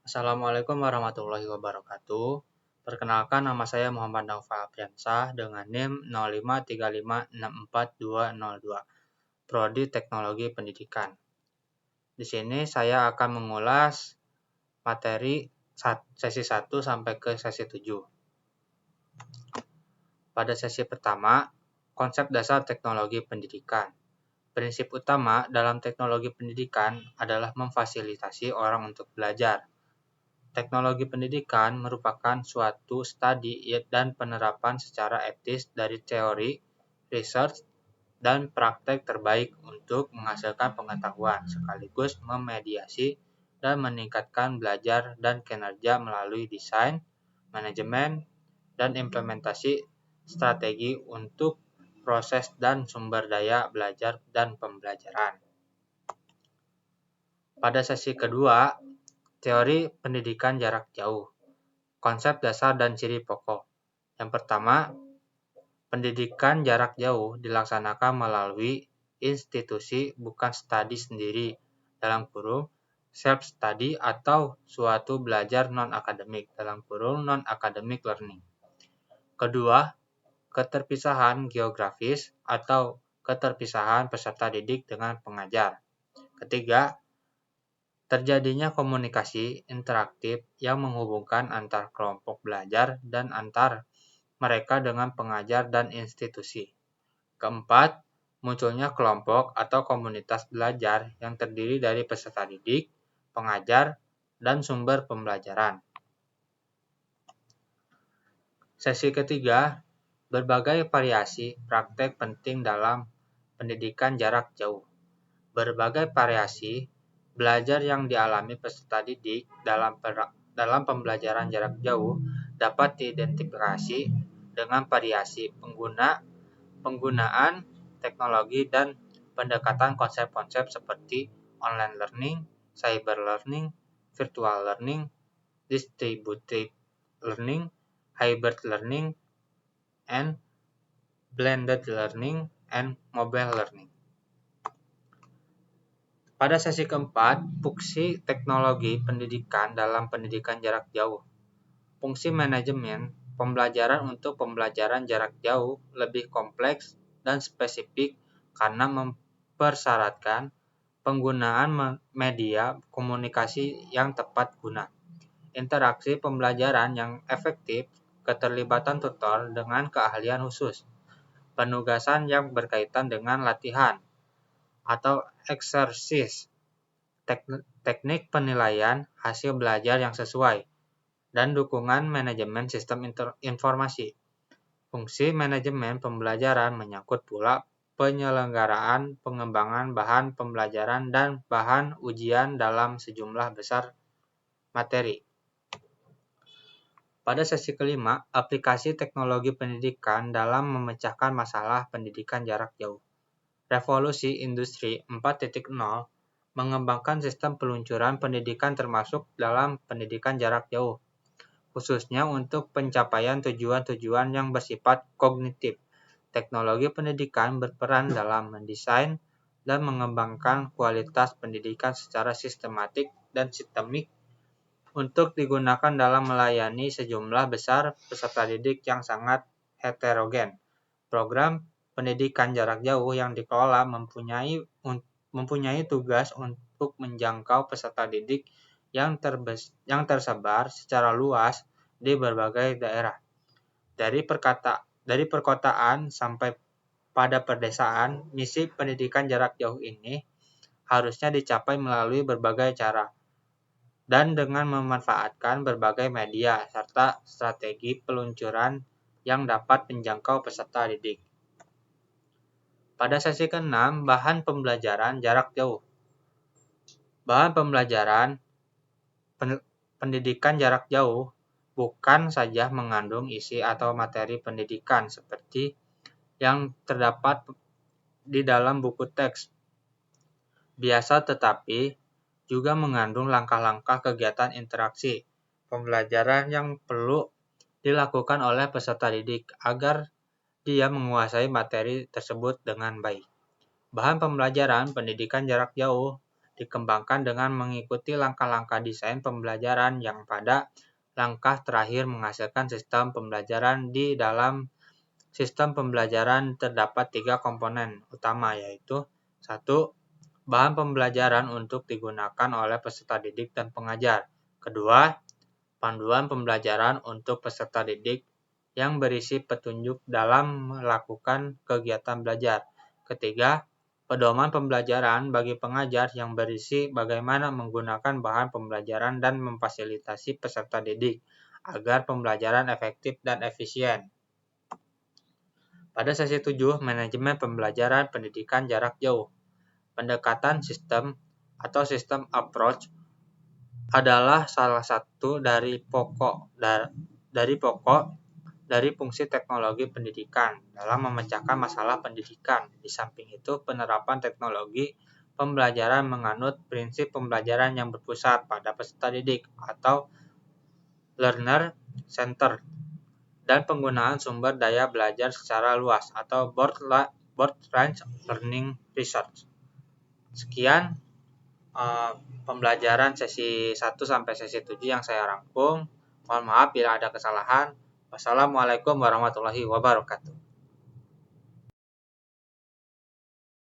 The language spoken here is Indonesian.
Assalamualaikum warahmatullahi wabarakatuh. Perkenalkan, nama saya Muhammad Naufal Apriansah dengan NIM 0535646202, Prodi Teknologi Pendidikan. Di sini saya akan mengulas materi sesi 1 sampai ke sesi 7. Pada sesi pertama, konsep dasar teknologi pendidikan. Prinsip utama dalam teknologi pendidikan adalah memfasilitasi orang untuk belajar. Teknologi pendidikan merupakan suatu studi dan penerapan secara etis dari teori, research, dan praktek terbaik untuk menghasilkan pengetahuan, sekaligus memediasi dan meningkatkan belajar dan kinerja melalui desain, manajemen, dan implementasi strategi untuk proses dan sumber daya belajar dan pembelajaran. Pada sesi kedua, teori pendidikan jarak jauh, konsep dasar dan ciri pokok. Yang pertama, pendidikan jarak jauh dilaksanakan melalui institusi bukan studi sendiri, dalam kurung self-study atau suatu belajar non-akademik, dalam kurung non-academic learning. Kedua, keterpisahan geografis atau keterpisahan peserta didik dengan pengajar. Ketiga, terjadinya komunikasi interaktif yang menghubungkan antar kelompok belajar dan antar mereka dengan pengajar dan institusi. Keempat, munculnya kelompok atau komunitas belajar yang terdiri dari peserta didik, pengajar, dan sumber pembelajaran. Sesi ketiga, berbagai variasi praktek penting dalam pendidikan jarak jauh. Berbagai variasi belajar yang dialami peserta didik dalam pembelajaran jarak jauh dapat diidentifikasi dengan variasi penggunaan teknologi dan pendekatan konsep-konsep seperti online learning, cyber learning, virtual learning, distributed learning, hybrid learning, and blended learning, and mobile learning. Pada sesi keempat, fungsi teknologi pendidikan dalam pendidikan jarak jauh. Fungsi manajemen pembelajaran untuk pembelajaran jarak jauh lebih kompleks dan spesifik karena mempersyaratkan penggunaan media komunikasi yang tepat guna, interaksi pembelajaran yang efektif, keterlibatan tutor dengan keahlian khusus, penugasan yang berkaitan dengan latihan atau eksersis, teknik penilaian hasil belajar yang sesuai, dan dukungan manajemen sistem informasi. Fungsi manajemen pembelajaran menyangkut pula penyelenggaraan pengembangan bahan pembelajaran dan bahan ujian dalam sejumlah besar materi. Pada sesi kelima, aplikasi teknologi pendidikan dalam memecahkan masalah pendidikan jarak jauh. Revolusi Industri 4.0 mengembangkan sistem peluncuran pendidikan termasuk dalam pendidikan jarak jauh, khususnya untuk pencapaian tujuan-tujuan yang bersifat kognitif. Teknologi pendidikan berperan dalam mendesain dan mengembangkan kualitas pendidikan secara sistematik dan sistemik untuk digunakan dalam melayani sejumlah besar peserta didik yang sangat heterogen. Program pendidikan jarak jauh yang dikelola mempunyai tugas untuk menjangkau peserta didik yang tersebar secara luas di berbagai daerah, dari perkotaan sampai pada pedesaan. Misi pendidikan jarak jauh ini harusnya dicapai melalui berbagai cara dan dengan memanfaatkan berbagai media serta strategi peluncuran yang dapat menjangkau peserta didik. Pada sesi ke-6, bahan pembelajaran jarak jauh. Bahan pembelajaran pendidikan jarak jauh bukan saja mengandung isi atau materi pendidikan seperti yang terdapat di dalam buku teks biasa, tetapi juga mengandung langkah-langkah kegiatan interaksi pembelajaran yang perlu dilakukan oleh peserta didik agar dia menguasai materi tersebut dengan baik. Bahan pembelajaran pendidikan jarak jauh dikembangkan dengan mengikuti langkah-langkah desain pembelajaran yang pada langkah terakhir menghasilkan sistem pembelajaran. Di dalam sistem pembelajaran terdapat 3 komponen utama, yaitu 1. Bahan pembelajaran untuk digunakan oleh peserta didik dan pengajar. Kedua, panduan pembelajaran untuk peserta didik yang berisi petunjuk dalam melakukan kegiatan belajar. Ketiga, pedoman pembelajaran bagi pengajar yang berisi bagaimana menggunakan bahan pembelajaran dan memfasilitasi peserta didik agar pembelajaran efektif dan efisien. Pada sesi 7, manajemen pembelajaran pendidikan jarak jauh. Pendekatan sistem atau system approach adalah salah satu dari fungsi teknologi pendidikan dalam memecahkan masalah pendidikan. Di samping itu, penerapan teknologi pembelajaran menganut prinsip pembelajaran yang berpusat pada peserta didik atau learner center dan penggunaan sumber daya belajar secara luas atau broad range learning research. Sekian pembelajaran sesi 1 sampai sesi 7 yang saya rangkum. Mohon maaf bila ada kesalahan. Wassalamualaikum warahmatullahi wabarakatuh.